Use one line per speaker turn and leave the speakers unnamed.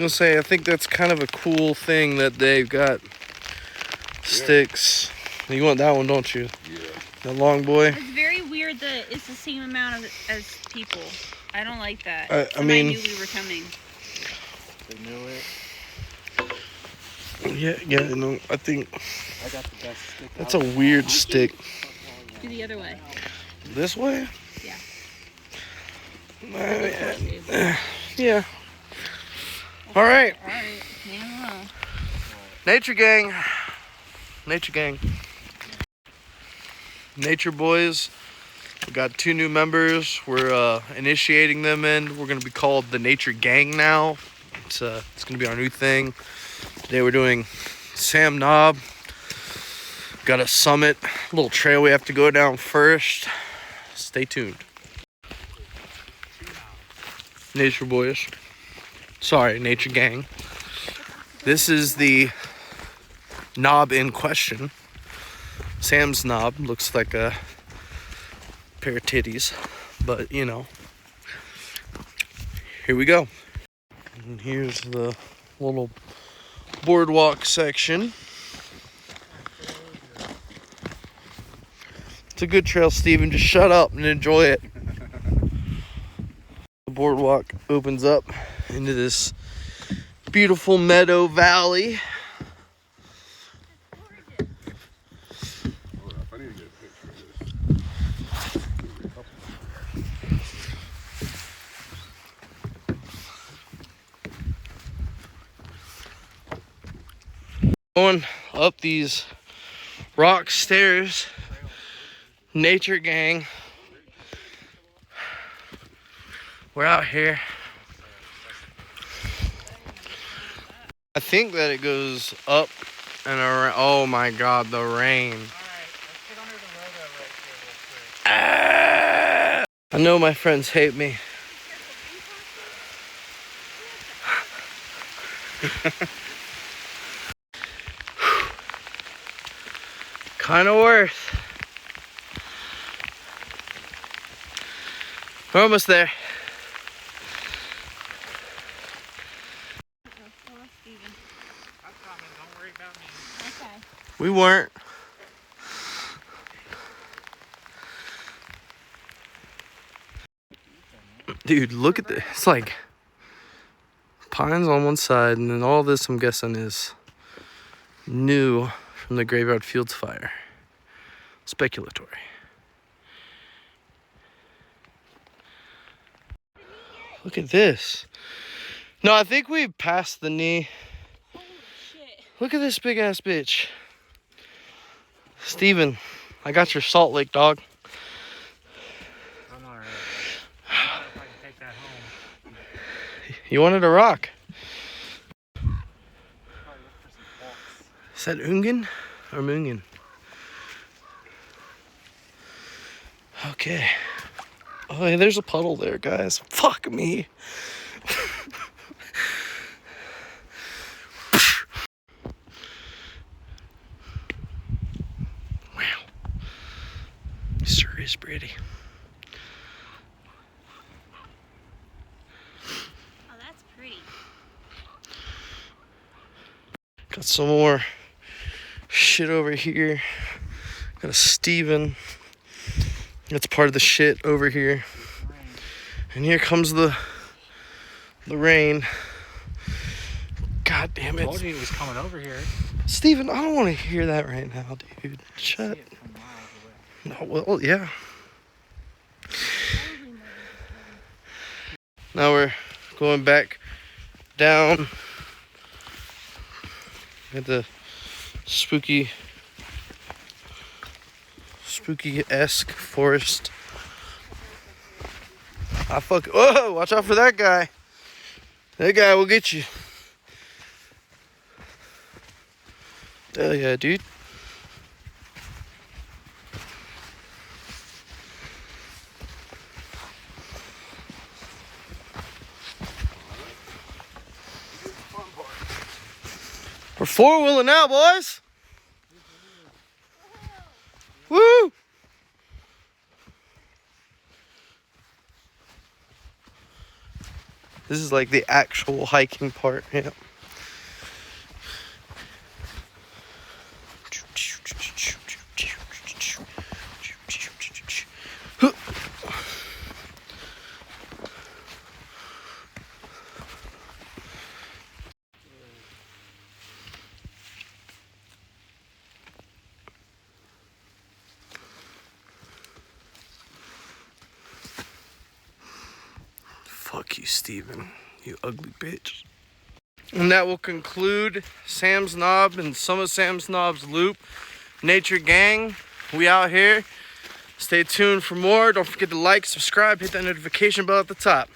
gonna say, I think that's kind of a cool thing that they've got sticks. You want that one, don't you?
Yeah.
That long boy.
It's very weird that it's the same amount as people. I don't like that.
I mean,
knew we were coming.
They knew it.
Yeah, no, I think
I got the best stick.
that's a weird stick.
Do the other way.
This way?
Yeah.
Yeah. All right.
All right. Yeah.
Nature gang. Nature gang. Nature boys. We got 2 new members. We're initiating them in. We're gonna be called the Nature Gang now. It's gonna be our new thing. Today we're doing Sam Knob. Got a summit, a little trail we have to go down first. Stay tuned. Nature boys. Sorry, Nature gang. This is the knob in question. Sam's knob looks like a pair of titties, but you know. Here we go. And here's the little boardwalk section. It's a good trail, Steven. Just shut up and enjoy it. The boardwalk opens up into this beautiful meadow valley.
I need to get a picture of this.
Going up these rock stairs. Nature gang. We're out here. I think that it goes up and around. Oh my god, the rain.
Alright, let's get under the roto right here real quick.
I know my friends hate me. Kind of worth. We're almost there.
I'm coming, don't worry about me.
Okay.
We weren't. Dude, look at this. It's like pines on one side, and then all this, I'm guessing, is new from the Graveyard Fields fire. Speculatory. Look at this. No, I think we passed the knee.
Holy shit.
Look at this big ass bitch. Steven, I got your Salt Lake, dog.
I'm alright. I don't know if I can take that home.
You wanted a rock.
Probably look for some hawks.
Is that Ungen or Mungen? Okay. Oh, hey, there's a puddle there, guys. Fuck me. Wow. Sure is pretty.
Oh, that's pretty.
Got some more shit over here. Got a Steven. That's part of the shit over here. And here comes the rain. God damn
I told
it.
you it was coming over here.
Steven, I don't want to hear that right now, dude. Shut.
See it from miles away.
No, well, yeah. Now we're going back down at the spooky-esque forest. Whoa, watch out for that guy. That guy will get you. Hell yeah, dude. We're 4-wheeling now, boys. Woo! This is like the actual hiking part. Yeah. Fuck you, Steven. You ugly bitch. And that will conclude Sam's Knob and some of Sam's Knob's loop. Nature Gang, we out here. Stay tuned for more. Don't forget to like, subscribe, hit that notification bell at the top.